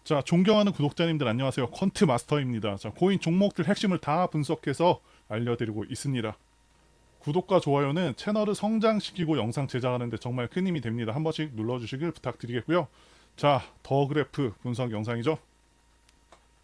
자, 존경하는 구독자님들 안녕하세요. 퀀트 마스터입니다. 자, 코인 종목들 핵심을 다 분석해서 알려드리고 있습니다. 구독과 좋아요는 채널을 성장시키고 영상 제작하는 데 정말 큰 힘이 됩니다. 한 번씩 눌러주시길 부탁드리겠고요. 자, 더 그래프 분석 영상이죠.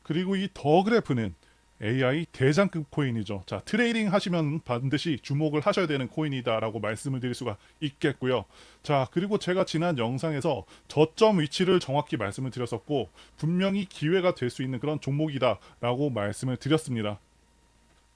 그리고 이 더 그래프는 AI 대장급 코인이죠. 자, 트레이딩 하시면 반드시 주목을 하셔야 되는 코인이다라고 말씀을 드릴 수가 있겠고요. 자, 그리고 제가 지난 영상에서 저점 위치를 정확히 말씀을 드렸었고, 분명히 기회가 될 수 있는 그런 종목이다라고 말씀을 드렸습니다.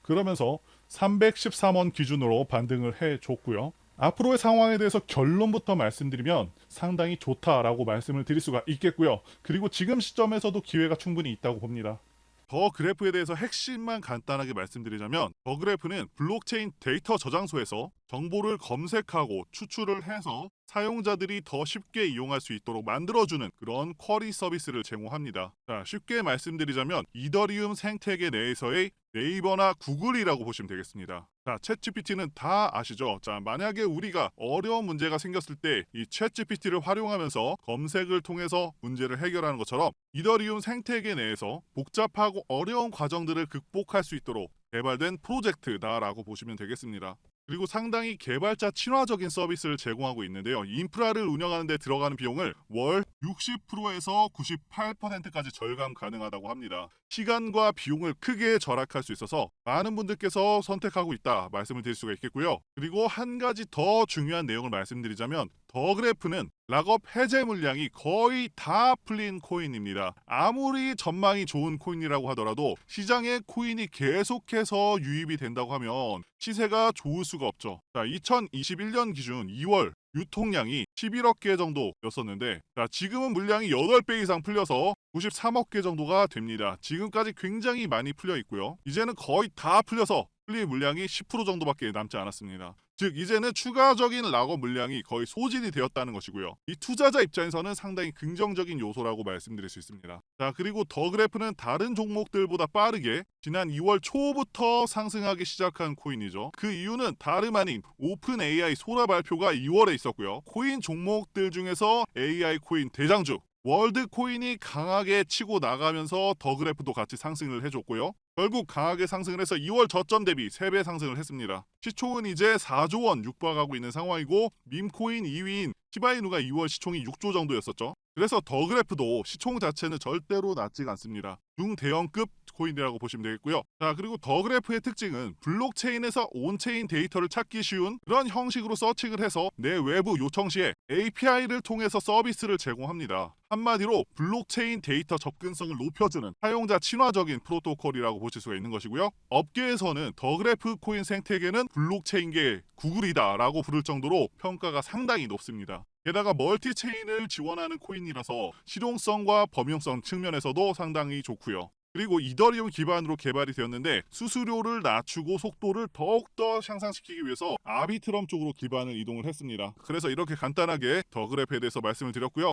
그러면서 313원 기준으로 반등을 해줬고요. 앞으로의 상황에 대해서 결론부터 말씀드리면 상당히 좋다라고 말씀을 드릴 수가 있겠고요. 그리고 지금 시점에서도 기회가 충분히 있다고 봅니다. 더 그래프에 대해서 핵심만 간단하게 말씀드리자면, 더 그래프는 블록체인 데이터 저장소에서 정보를 검색하고 추출을 해서 사용자들이 더 쉽게 이용할 수 있도록 만들어주는 그런 쿼리 서비스를 제공합니다. 자, 쉽게 말씀드리자면 이더리움 생태계 내에서의 네이버나 구글이라고 보시면 되겠습니다. 자, 챗GPT는 다 아시죠? 자, 만약에 우리가 어려운 문제가 생겼을 때 이 챗GPT를 활용하면서 검색을 통해서 문제를 해결하는 것처럼 이더리움 생태계 내에서 복잡하고 어려운 과정들을 극복할 수 있도록 개발된 프로젝트다라고 보시면 되겠습니다. 그리고 상당히 개발자 친화적인 서비스를 제공하고 있는데요. 인프라를 운영하는 데 들어가는 비용을 월 60%에서 98%까지 절감 가능하다고 합니다. 시간과 비용을 크게 절약할 수 있어서 많은 분들께서 선택하고 있다 말씀을 드릴 수가 있겠고요. 그리고 한 가지 더 중요한 내용을 말씀드리자면, 더 그래프는 락업 해제 물량이 거의 다 풀린 코인입니다. 아무리 전망이 좋은 코인이라고 하더라도 시장에 코인이 계속해서 유입이 된다고 하면 시세가 좋을 수가 없죠. 자, 2021년 기준 2월 유통량이 11억 개 정도였었는데, 자, 지금은 물량이 8배 이상 풀려서 93억 개 정도가 됩니다. 지금까지 굉장히 많이 풀려 있고요. 이제는 거의 다 풀려서 풀릴 물량이 10% 정도밖에 남지 않았습니다. 즉, 이제는 추가적인 락업 물량이 거의 소진이 되었다는 것이고요. 이 투자자 입장에서는 상당히 긍정적인 요소라고 말씀드릴 수 있습니다. 자, 그리고 더 그래프는 다른 종목들보다 빠르게 지난 2월 초부터 상승하기 시작한 코인이죠. 그 이유는 다름 아닌 오픈 AI 소라 발표가 2월에 있었고요. 코인 종목들 중에서 AI 코인 대장주 월드 코인이 강하게 치고 나가면서 더 그래프도 같이 상승을 해줬고요. 결국 강하게 상승을 해서 2월 저점 대비 3배 상승을 했습니다. 시총은 이제 4조 원 육박하고 있는 상황이고, 밈코인 2위인 시바이누가 2월 시총이 6조 정도였었죠. 그래서 더 그래프도 시총 자체는 절대로 낮지가 않습니다. 중대형급 코인이라고 보시면 되겠고요. 자, 그리고 더 그래프의 특징은 블록체인에서 온체인 데이터를 찾기 쉬운 그런 형식으로 서칭을 해서 내 외부 요청 시에 API를 통해서 서비스를 제공합니다. 한마디로 블록체인 데이터 접근성을 높여주는 사용자 친화적인 프로토콜이라고 보실 수가 있는 것이고요. 업계에서는 더 그래프 코인 생태계는 블록체인계 구글이다라고 부를 정도로 평가가 상당히 높습니다. 게다가 멀티체인을 지원하는 코인이라서 실용성과 범용성 측면에서도 상당히 좋고요. 그리고 이더리움 기반으로 개발이 되었는데 수수료를 낮추고 속도를 더욱더 향상시키기 위해서 아비트럼 쪽으로 기반을 이동을 했습니다. 그래서 이렇게 간단하게 더 그래프에 대해서 말씀을 드렸고요.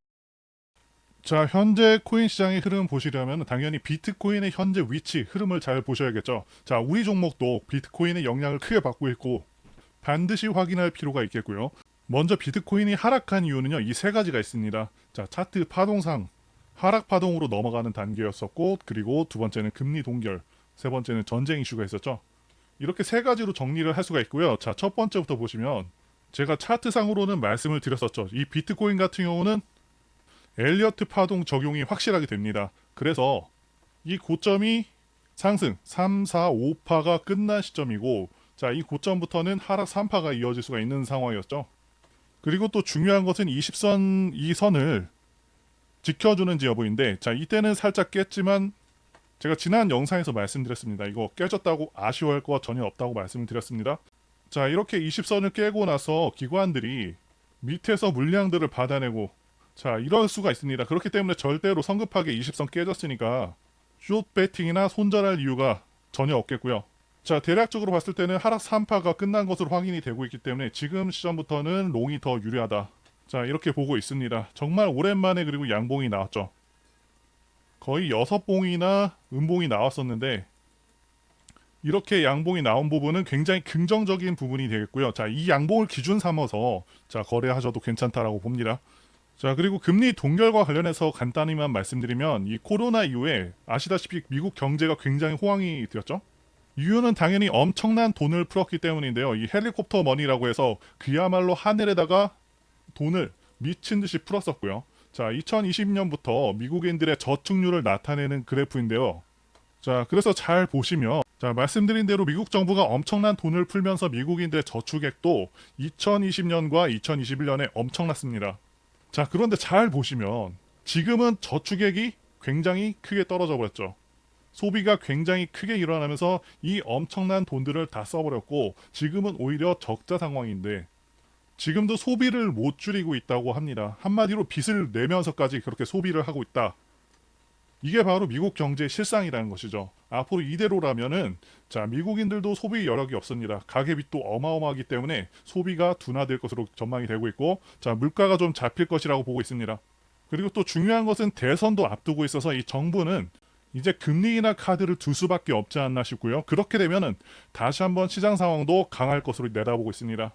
자, 현재 코인 시장의 흐름 보시려면 당연히 비트코인의 현재 위치, 흐름을 잘 보셔야겠죠. 자, 우리 종목도 비트코인의 영향을 크게 받고 있고 반드시 확인할 필요가 있겠고요. 먼저 비트코인이 하락한 이유는요, 이 세 가지가 있습니다. 자, 차트 파동상 하락 파동으로 넘어가는 단계였었고, 그리고 두 번째는 금리 동결, 세 번째는 전쟁 이슈가 있었죠. 이렇게 세 가지로 정리를 할 수가 있고요. 자, 첫 번째부터 보시면 제가 차트상으로는 말씀을 드렸었죠. 이 비트코인 같은 경우는 엘리어트 파동 적용이 확실하게 됩니다. 그래서 이 고점이 상승 3, 4, 5파가 끝난 시점이고, 자, 이 고점부터는 하락 3파가 이어질 수가 있는 상황이었죠. 그리고 또 중요한 것은 20선 이 선을 지켜주는지 여부인데, 자, 이때는 살짝 깼지만 제가 지난 영상에서 말씀드렸습니다. 이거 깨졌다고 아쉬워할 거 전혀 없다고 말씀을 드렸습니다. 자, 이렇게 20선을 깨고 나서 기관들이 밑에서 물량들을 받아내고, 자, 이럴 수가 있습니다. 그렇기 때문에 절대로 성급하게 20선 깨졌으니까 숏 배팅이나 손절할 이유가 전혀 없겠고요. 자, 대략적으로 봤을 때는 하락 3파가 끝난 것으로 확인이 되고 있기 때문에 지금 시점부터는 롱이 더 유리하다. 자, 이렇게 보고 있습니다. 정말 오랜만에 그리고 양봉이 나왔죠. 거의 6봉이나 음봉이 나왔었는데, 이렇게 양봉이 나온 부분은 굉장히 긍정적인 부분이 되겠고요. 자, 이 양봉을 기준 삼아서 자, 거래하셔도 괜찮다라고 봅니다. 자, 그리고 금리 동결과 관련해서 간단히만 말씀드리면 이 코로나 이후에 아시다시피 미국 경제가 굉장히 호황이 되었죠. 이유는 당연히 엄청난 돈을 풀었기 때문인데요. 이 헬리콥터 머니라고 해서 그야말로 하늘에다가 돈을 미친 듯이 풀었었고요. 자, 2020년부터 미국인들의 저축률을 나타내는 그래프인데요. 자, 그래서 잘 보시면, 자, 말씀드린 대로 미국 정부가 엄청난 돈을 풀면서 미국인들의 저축액도 2020년과 2021년에 엄청났습니다. 자, 그런데 잘 보시면 지금은 저축액이 굉장히 크게 떨어져 버렸죠. 소비가 굉장히 크게 일어나면서 이 엄청난 돈들을 다 써버렸고 지금은 오히려 적자 상황인데 지금도 소비를 못 줄이고 있다고 합니다. 한마디로 빚을 내면서까지 그렇게 소비를 하고 있다. 이게 바로 미국 경제의 실상이라는 것이죠. 앞으로 이대로라면은 자, 미국인들도 소비 여력이 없습니다. 가계빚도 어마어마하기 때문에 소비가 둔화될 것으로 전망이 되고 있고 자, 물가가 좀 잡힐 것이라고 보고 있습니다. 그리고 또 중요한 것은 대선도 앞두고 있어서 이 정부는 이제 금리나 카드를 둘 수밖에 없지 않나 싶고요. 그렇게 되면은 다시 한번 시장 상황도 강할 것으로 내다보고 있습니다.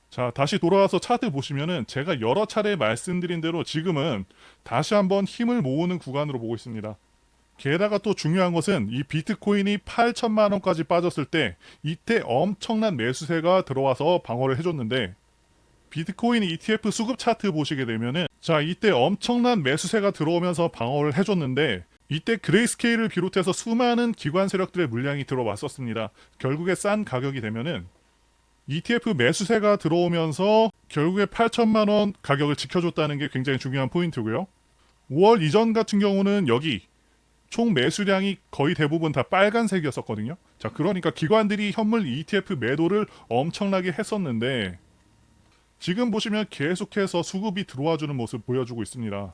자, 다시 돌아와서 차트 보시면은 제가 여러 차례 말씀드린 대로 지금은 다시 한번 힘을 모으는 구간으로 보고 있습니다. 게다가 또 중요한 것은 이 비트코인이 8천만 원까지 빠졌을 때 이때 엄청난 매수세가 들어와서 방어를 해줬는데 비트코인 ETF 수급 차트 보시게 되면은 자, 이때 엄청난 매수세가 들어오면서 방어를 해줬는데 이때 그레이스케일을 비롯해서 수많은 기관 세력들의 물량이 들어왔었습니다. 결국에 싼 가격이 되면은 ETF 매수세가 들어오면서 결국에 8천만 원 가격을 지켜줬다는 게 굉장히 중요한 포인트고요. 5월 이전 같은 경우는 여기 총 매수량이 거의 대부분 다 빨간색이었었거든요. 자, 그러니까 기관들이 현물 ETF 매도를 엄청나게 했었는데 지금 보시면 계속해서 수급이 들어와주는 모습 보여주고 있습니다.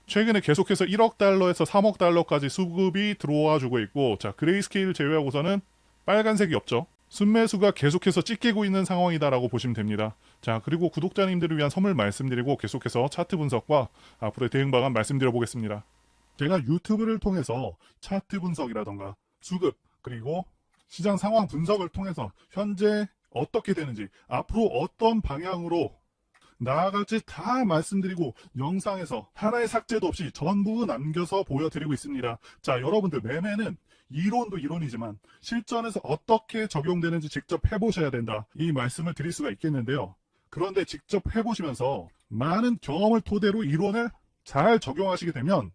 최근에 계속해서 1억 달러에서 3억 달러까지 수급이 들어와주고 있고 자, 그레이스케일 제외하고서는 빨간색이 없죠. 순매수가 계속해서 찢기고 있는 상황이다라고 보시면 됩니다. 자, 그리고 구독자님들을 위한 선물 말씀드리고 계속해서 차트 분석과 앞으로의 대응 방안 말씀드려 보겠습니다. 제가 유튜브를 통해서 차트 분석이라던가 수급 그리고 시장 상황 분석을 통해서 현재 어떻게 되는지 앞으로 어떤 방향으로 나아갈지 다 말씀드리고 영상에서 하나의 삭제도 없이 전부 남겨서 보여드리고 있습니다. 자, 여러분들 매매는 이론도 이론이지만 실전에서 어떻게 적용되는지 직접 해보셔야 된다. 이 말씀을 드릴 수가 있겠는데요. 그런데 직접 해보시면서 많은 경험을 토대로 이론을 잘 적용하시게 되면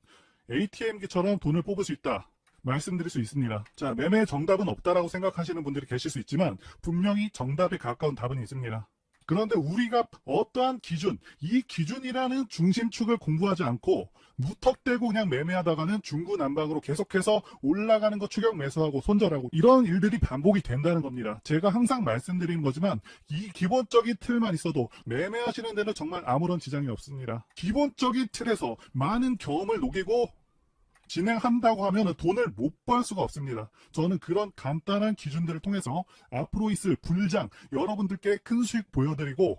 ATM기처럼 돈을 뽑을 수 있다. 말씀드릴 수 있습니다. 자, 매매의 정답은 없다라고 생각하시는 분들이 계실 수 있지만 분명히 정답에 가까운 답은 있습니다. 그런데 우리가 어떠한 기준, 이 기준이라는 중심축을 공부하지 않고 무턱대고 그냥 매매하다가는 중구난방으로 계속해서 올라가는 거 추격 매수하고 손절하고 이런 일들이 반복이 된다는 겁니다. 제가 항상 말씀드리는 거지만 이 기본적인 틀만 있어도 매매하시는 데는 정말 아무런 지장이 없습니다. 기본적인 틀에서 많은 경험을 녹이고 진행한다고 하면 돈을 못 벌 수가 없습니다. 저는 그런 간단한 기준들을 통해서 앞으로 있을 불장 여러분들께 큰 수익 보여드리고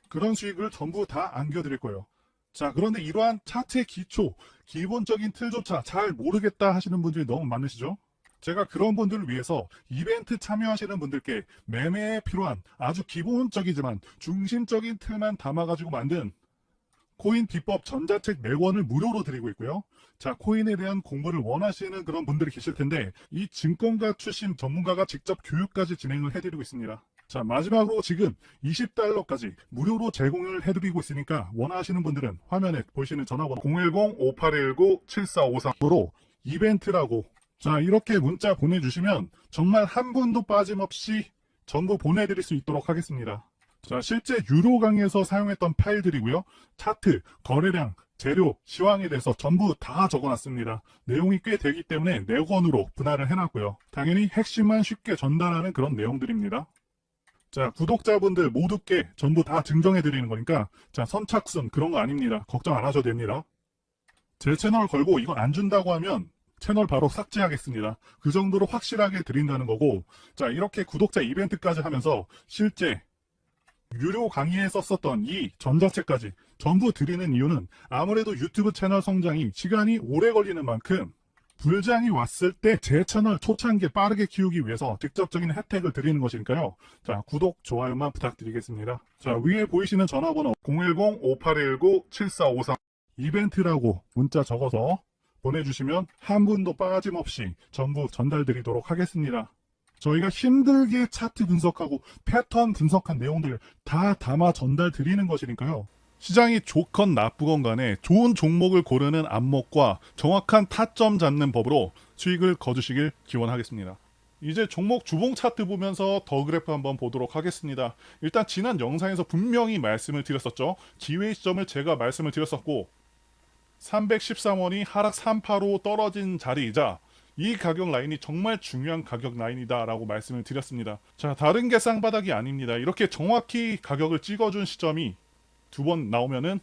그런 수익을 전부 다 안겨드릴 거예요. 자, 그런데 이러한 차트의 기초, 기본적인 틀조차 잘 모르겠다 하시는 분들이 너무 많으시죠? 제가 그런 분들을 위해서 이벤트 참여하시는 분들께 매매에 필요한 아주 기본적이지만 중심적인 틀만 담아가지고 만든 코인 비법 전자책 4권을 무료로 드리고 있고요. 자, 코인에 대한 공부를 원하시는 그런 분들이 계실 텐데 이 증권가 출신 전문가가 직접 교육까지 진행을 해드리고 있습니다. 자, 마지막으로 지금 20달러까지 무료로 제공을 해드리고 있으니까 원하시는 분들은 화면에 보시는 전화번호 010-5819-7453으로 이벤트라고 자, 이렇게 문자 보내주시면 정말 한 분도 빠짐없이 전부 보내드릴 수 있도록 하겠습니다. 자, 실제 유료 강의에서 사용했던 파일들이고요. 차트, 거래량, 재료, 시황에 대해서 전부 다 적어놨습니다. 내용이 꽤 되기 때문에 4권으로 분할을 해놨고요. 당연히 핵심만 쉽게 전달하는 그런 내용들입니다. 자, 구독자분들 모두께 전부 다 증정해드리는 거니까 자, 선착순 그런 거 아닙니다. 걱정 안 하셔도 됩니다. 제 채널 걸고 이거 안 준다고 하면 채널 바로 삭제하겠습니다. 그 정도로 확실하게 드린다는 거고 자, 이렇게 구독자 이벤트까지 하면서 실제 유료 강의에 썼었던 이 전자책까지 전부 드리는 이유는 아무래도 유튜브 채널 성장이 시간이 오래 걸리는 만큼 불장이 왔을 때 제 채널 초창기에 빠르게 키우기 위해서 직접적인 혜택을 드리는 것이니까요. 자, 구독, 좋아요만 부탁드리겠습니다. 자, 위에 보이시는 전화번호 010-5819-7453 이벤트라고 문자 적어서 보내주시면 한 분도 빠짐없이 전부 전달드리도록 하겠습니다. 저희가 힘들게 차트 분석하고 패턴 분석한 내용들을 다 담아 전달드리는 것이니까요. 시장이 좋건 나쁘건 간에 좋은 종목을 고르는 안목과 정확한 타점 잡는 법으로 수익을 거두시길 기원하겠습니다. 이제 종목 주봉 차트 보면서 더 그래프 한번 보도록 하겠습니다. 일단 지난 영상에서 분명히 말씀을 드렸었죠. 기회 시점을 제가 말씀을 드렸었고 313원이 하락 3파로 떨어진 자리이자 이 가격 라인이 정말 중요한 가격 라인이다 라고 말씀을 드렸습니다. 자, 다른 게 쌍바닥이 아닙니다. 이렇게 정확히 가격을 찍어준 시점이 두 번 나오면은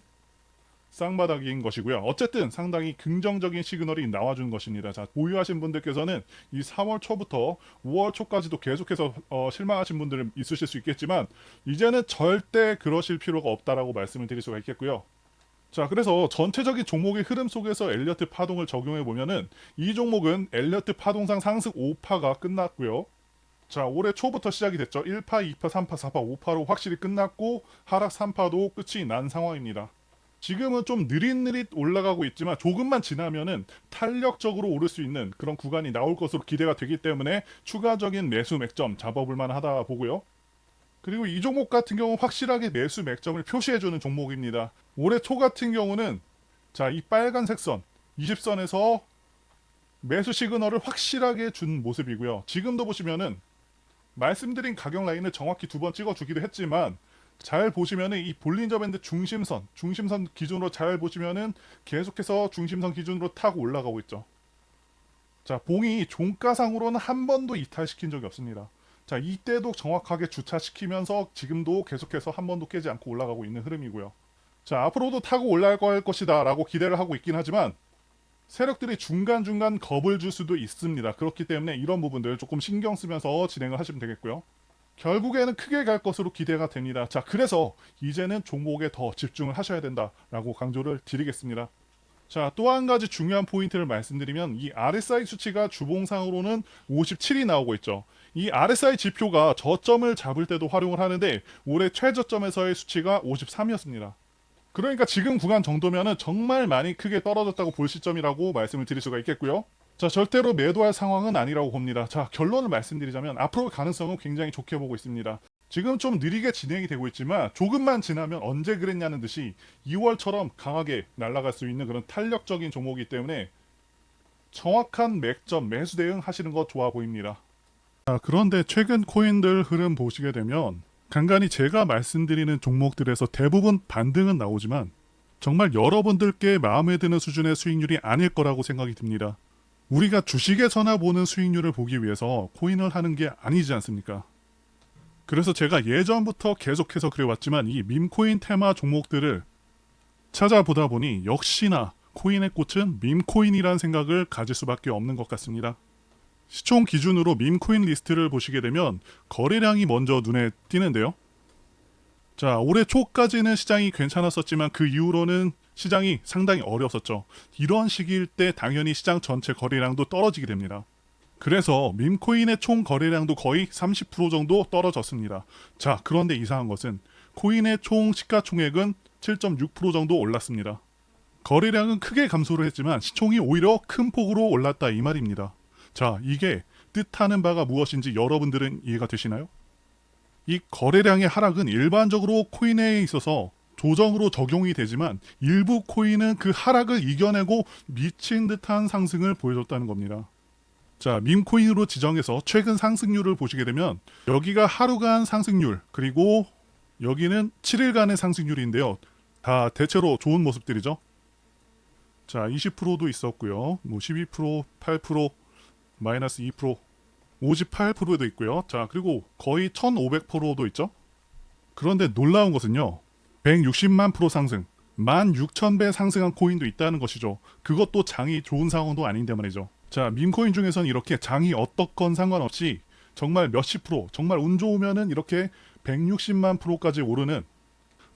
쌍바닥인 것이고요. 어쨌든 상당히 긍정적인 시그널이 나와준 것입니다. 자, 보유하신 분들께서는 이 3월 초부터 5월 초까지도 계속해서 실망하신 분들은 있으실 수 있겠지만 이제는 절대 그러실 필요가 없다라고 말씀을 드릴 수가 있겠고요. 자, 그래서 전체적인 종목의 흐름 속에서 엘리어트 파동을 적용해 보면은 이 종목은 엘리어트 파동상 상승 5파가 끝났고요. 자, 올해 초부터 시작이 됐죠. 1파, 2파, 3파, 4파, 5파로 확실히 끝났고 하락 3파도 끝이 난 상황입니다. 지금은 좀 느릿느릿 올라가고 있지만 조금만 지나면은 탄력적으로 오를 수 있는 그런 구간이 나올 것으로 기대가 되기 때문에 추가적인 매수 맥점 잡아볼 만하다 보고요. 그리고 이 종목 같은 경우는 확실하게 매수 맥점을 표시해주는 종목입니다. 올해 초 같은 경우는 자, 이 빨간색 선 20선에서 매수 시그널을 확실하게 준 모습이고요. 지금도 보시면은 말씀드린 가격 라인을 정확히 두 번 찍어주기도 했지만 잘 보시면은 이 볼린저 밴드 중심선 기준으로 잘 보시면은 계속해서 중심선 기준으로 타고 올라가고 있죠. 자, 봉이 종가상으로는 한 번도 이탈시킨 적이 없습니다. 자, 이때도 정확하게 주차시키면서 지금도 계속해서 한 번도 깨지 않고 올라가고 있는 흐름이고요. 자, 앞으로도 타고 올라갈 것이다 라고 기대를 하고 있긴 하지만 세력들이 중간중간 겁을 줄 수도 있습니다. 그렇기 때문에 이런 부분들 조금 신경 쓰면서 진행을 하시면 되겠고요. 결국에는 크게 갈 것으로 기대가 됩니다. 자, 그래서 이제는 종목에 더 집중을 하셔야 된다라고 강조를 드리겠습니다. 자, 또 한 가지 중요한 포인트를 말씀드리면 이 RSI 수치가 주봉상으로는 57이 나오고 있죠. 이 RSI 지표가 저점을 잡을 때도 활용을 하는데 올해 최저점에서의 수치가 53이었습니다. 그러니까 지금 구간 정도면은 정말 많이 크게 떨어졌다고 볼 시점이라고 말씀을 드릴 수가 있겠고요. 자, 절대로 매도할 상황은 아니라고 봅니다. 자, 결론을 말씀드리자면 앞으로 가능성은 굉장히 좋게 보고 있습니다. 지금 좀 느리게 진행이 되고 있지만 조금만 지나면 언제 그랬냐는 듯이 2월처럼 강하게 날아갈 수 있는 그런 탄력적인 종목이기 때문에 정확한 맥점 매수 대응 하시는 거 좋아 보입니다. 자, 그런데 최근 코인들 흐름 보시게 되면 간간히 제가 말씀드리는 종목들에서 대부분 반등은 나오지만 정말 여러분들께 마음에 드는 수준의 수익률이 아닐 거라고 생각이 듭니다. 우리가 주식에서나 보는 수익률을 보기 위해서 코인을 하는 게 아니지 않습니까? 그래서 제가 예전부터 계속해서 그래왔지만 이 밈코인 테마 종목들을 찾아보다 보니 역시나 코인의 꽃은 밈코인이라는 생각을 가질 수밖에 없는 것 같습니다. 시총 기준으로 밈코인 리스트를 보시게 되면 거래량이 먼저 눈에 띄는데요. 자, 올해 초까지는 시장이 괜찮았었지만 그 이후로는 시장이 상당히 어려웠었죠. 이런 시기일 때 당연히 시장 전체 거래량도 떨어지게 됩니다. 그래서 밈코인의 총 거래량도 거의 30% 정도 떨어졌습니다. 자, 그런데 이상한 것은 코인의 총 시가총액은 7.6% 정도 올랐습니다. 거래량은 크게 감소를 했지만 시총이 오히려 큰 폭으로 올랐다 이 말입니다. 자, 이게 뜻하는 바가 무엇인지 여러분들은 이해가 되시나요? 이 거래량의 하락은 일반적으로 코인에 있어서 조정으로 적용이 되지만 일부 코인은 그 하락을 이겨내고 미친 듯한 상승을 보여줬다는 겁니다. 자, 밈코인으로 지정해서 최근 상승률을 보시게 되면 여기가 하루간 상승률 그리고 여기는 7일간의 상승률인데요. 다 대체로 좋은 모습들이죠. 자, 20%도 있었고요. 뭐 12%, 8%, 마이너스 2%, 58%도 있고요. 자, 그리고 거의 1500%도 있죠. 그런데 놀라운 것은요. 160만 프로 상승, 16,000배 상승한 코인도 있다는 것이죠. 그것도 장이 좋은 상황도 아닌데 말이죠. 자, 밈코인 중에서는 이렇게 장이 어떻건 상관없이 정말 몇십 프로, 정말 운 좋으면은 이렇게 160만 프로까지 오르는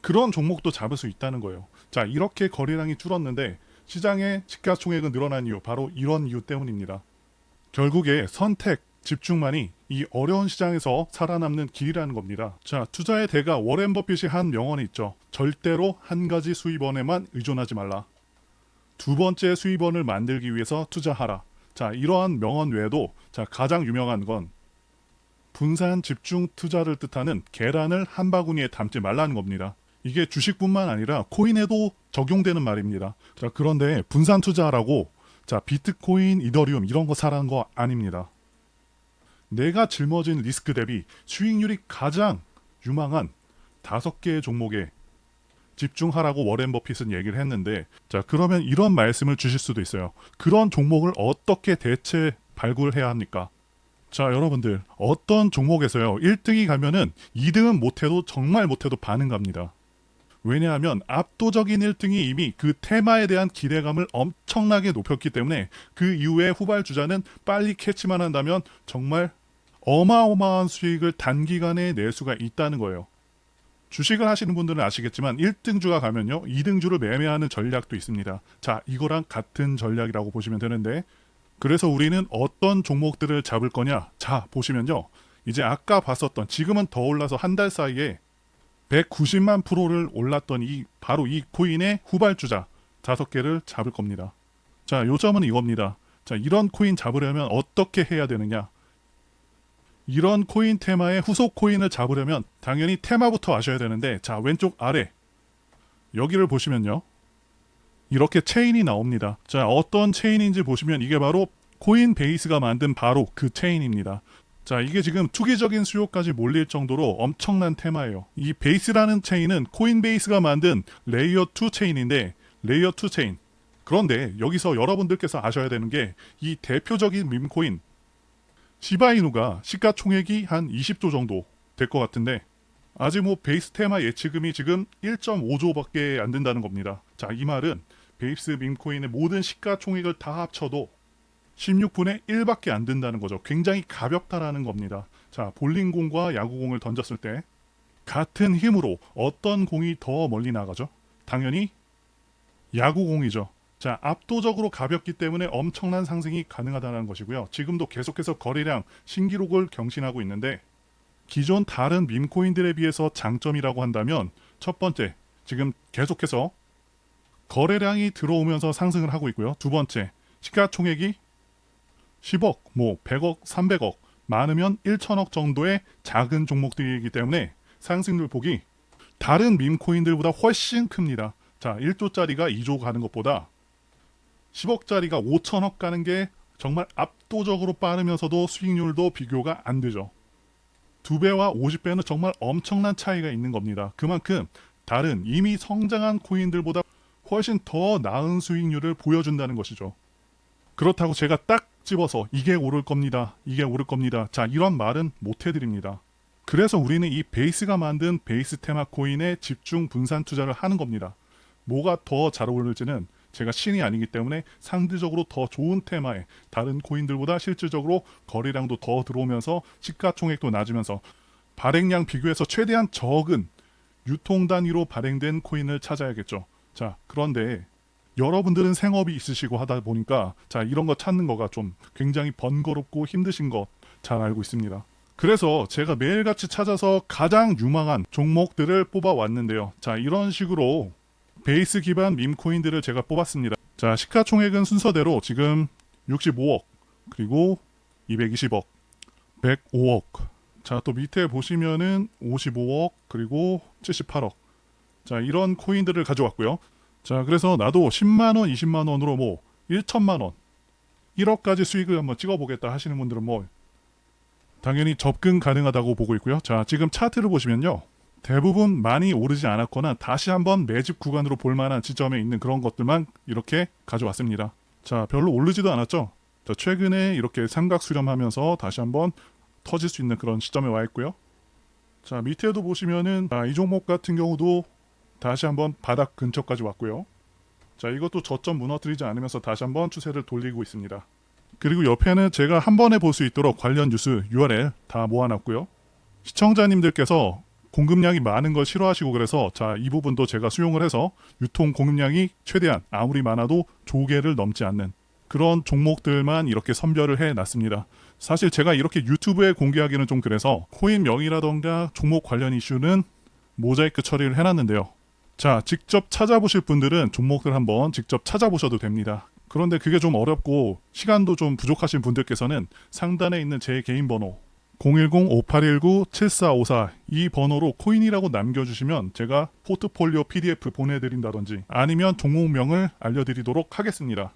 그런 종목도 잡을 수 있다는 거예요. 자, 이렇게 거래량이 줄었는데 시장의 시가총액은 늘어난 이유, 바로 이런 이유 때문입니다. 결국에 선택, 집중만이 이 어려운 시장에서 살아남는 길이라는 겁니다. 자, 투자의 대가 워렌 버핏이 한 명언이 있죠. 절대로 한 가지 수입원에만 의존하지 말라. 두 번째 수입원을 만들기 위해서 투자하라. 자, 이러한 명언 외에도 가장 유명한 건 분산 집중 투자를 뜻하는 계란을 한 바구니에 담지 말라는 겁니다. 이게 주식뿐만 아니라 코인에도 적용되는 말입니다. 자, 그런데 분산 투자라고 비트코인, 이더리움 이런 거 사라는 거 아닙니다. 내가 짊어진 리스크 대비 수익률이 가장 유망한 5개의 종목에 집중하라고 워렌 버핏은 얘기를 했는데, 자, 그러면 이런 말씀을 주실 수도 있어요. 그런 종목을 어떻게 대체 발굴해야 합니까? 자, 여러분들, 어떤 종목에서요 1등이 가면은 2등은 못해도 정말 못해도 반응 갑니다. 왜냐하면 압도적인 1등이 이미 그 테마에 대한 기대감을 엄청나게 높였기 때문에 그 이후에 후발주자는 빨리 캐치만 한다면 정말 어마어마한 수익을 단기간에 낼 수가 있다는 거예요. 주식을 하시는 분들은 아시겠지만 1등주가 가면요 2등주를 매매하는 전략도 있습니다. 자, 이거랑 같은 전략이라고 보시면 되는데, 그래서 우리는 어떤 종목들을 잡을 거냐? 자, 보시면요 이제 아까 봤었던, 지금은 더 올라서 한 달 사이에 190만 프로를 올랐던 바로 이 코인의 후발주자 5개를 잡을 겁니다. 자, 요점은 이겁니다. 자, 이런 코인 잡으려면 어떻게 해야 되느냐? 이런 코인 테마의 후속 코인을 잡으려면 당연히 테마부터 아셔야 되는데, 자, 왼쪽 아래 여기를 보시면요 이렇게 체인이 나옵니다. 자, 어떤 체인인지 보시면 이게 바로 코인베이스가 만든 바로 그 체인입니다. 자, 이게 지금 투기적인 수요까지 몰릴 정도로 엄청난 테마예요. 이 베이스라는 체인은 코인베이스가 만든 레이어 2 체인인데, 레이어 2 체인. 그런데 여기서 여러분들께서 아셔야 되는 게, 이 대표적인 밈코인 시바이누가 시가총액이 한 20조 정도 될 것 같은데, 아직 베이스 테마 예치금이 지금 1.5조밖에 안 된다는 겁니다. 자, 이 말은 베이스 밈코인의 모든 시가총액을 다 합쳐도 16분의 1밖에 안 된다는 거죠. 굉장히 가볍다라는 겁니다. 자, 볼링공과 야구공을 던졌을 때 같은 힘으로 어떤 공이 더 멀리 나가죠? 당연히 야구공이죠. 자, 압도적으로 가볍기 때문에 엄청난 상승이 가능하다는 것이고요. 지금도 계속해서 거래량 신기록을 경신하고 있는데, 기존 다른 밈코인들에 비해서 장점이라고 한다면, 첫 번째, 지금 계속해서 거래량이 들어오면서 상승을 하고 있고요. 두 번째, 시가총액이 10억, 100억, 300억, 많으면 1천억 정도의 작은 종목들이기 때문에 상승률 폭이 다른 밈코인들보다 훨씬 큽니다. 자, 1조짜리가 2조 가는 것보다 10억짜리가 5천억 가는 게 정말 압도적으로 빠르면서도 수익률도 비교가 안 되죠. 2배와 50배는 정말 엄청난 차이가 있는 겁니다. 그만큼 다른 이미 성장한 코인들보다 훨씬 더 나은 수익률을 보여준다는 것이죠. 그렇다고 제가 딱 집어서 이게 오를 겁니다, 이게 오를 겁니다, 자, 이런 말은 못 해드립니다. 그래서 우리는 이 베이스가 만든 베이스 테마 코인에 집중 분산 투자를 하는 겁니다. 뭐가 더 잘 어울릴지는 제가 신이 아니기 때문에 상대적으로 더 좋은 테마에 다른 코인들보다 실질적으로 거래량도 더 들어오면서 시가총액도 낮으면서 발행량 비교해서 최대한 적은 유통 단위로 발행된 코인을 찾아야겠죠. 자, 그런데 여러분들은 생업이 있으시고 하다 보니까 자, 이런 거 찾는 거가 좀 굉장히 번거롭고 힘드신 거 잘 알고 있습니다. 그래서 제가 매일같이 찾아서 가장 유망한 종목들을 뽑아왔는데요. 자, 이런 식으로 베이스 기반 밈코인들을 제가 뽑았습니다. 자, 시가총액은 순서대로 지금 65억, 그리고 220억, 105억. 자, 또 밑에 보시면은 55억, 그리고 78억. 자, 이런 코인들을 가져왔고요. 자, 그래서 나도 10만원, 20만원으로 1천만원, 1억까지 수익을 한번 찍어보겠다 하시는 분들은 당연히 접근 가능하다고 보고 있고요. 자, 지금 차트를 보시면요, 대부분 많이 오르지 않았거나 다시 한번 매집 구간으로 볼만한 지점에 있는 그런 것들만 이렇게 가져왔습니다. 자, 별로 오르지도 않았죠. 자, 최근에 이렇게 삼각 수렴하면서 다시 한번 터질 수 있는 그런 시점에 와 있고요. 자, 밑에도 보시면은 이 종목 같은 경우도 다시 한번 바닥 근처까지 왔고요. 자, 이것도 저점 무너뜨리지 않으면서 다시 한번 추세를 돌리고 있습니다. 그리고 옆에는 제가 한 번에 볼 수 있도록 관련 뉴스 URL 다 모아놨고요. 시청자님들께서 공급량이 많은 걸 싫어하시고 그래서 자, 이 부분도 제가 수용을 해서 유통 공급량이 최대한 아무리 많아도 조개를 넘지 않는 그런 종목들만 이렇게 선별을 해놨습니다. 사실 제가 이렇게 유튜브에 공개하기는 좀 그래서 코인 명의라던가 종목 관련 이슈는 모자이크 처리를 해놨는데요. 자, 직접 찾아보실 분들은 종목들 한번 직접 찾아보셔도 됩니다. 그런데 그게 좀 어렵고 시간도 좀 부족하신 분들께서는 상단에 있는 제 개인 번호 010-5819-7454 이 번호로 코인이라고 남겨주시면 제가 포트폴리오 PDF 보내드린다든지 아니면 종목명을 알려드리도록 하겠습니다.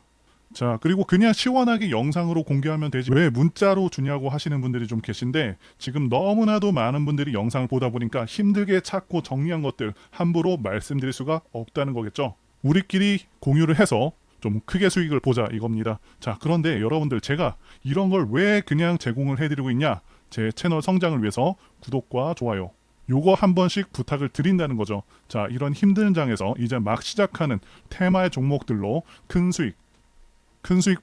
자, 그리고 그냥 시원하게 영상으로 공개하면 되지 왜 문자로 주냐고 하시는 분들이 좀 계신데 지금 너무나도 많은 분들이 영상을 보다 보니까 힘들게 찾고 정리한 것들 함부로 말씀드릴 수가 없다는 거겠죠. 우리끼리 공유를 해서 좀 크게 수익을 보자 이겁니다. 자, 그런데 여러분들 제가 이런 걸 왜 그냥 제공을 해드리고 있냐? 제 채널 성장을 위해서 구독과 좋아요 요거 한 번씩 부탁을 드린다는 거죠. 자, 이런 힘든 장에서 이제 막 시작하는 테마의 종목들로 큰 수익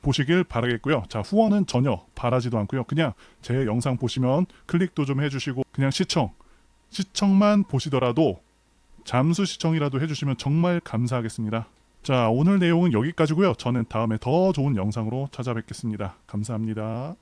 보시길 바라겠고요. 자, 후원은 전혀 바라지도 않고요. 그냥 제 영상 보시면 클릭도 좀 해주시고 그냥 시청만 보시더라도 잠수 시청이라도 해주시면 정말 감사하겠습니다. 자, 오늘 내용은 여기까지고요. 저는 다음에 더 좋은 영상으로 찾아뵙겠습니다. 감사합니다.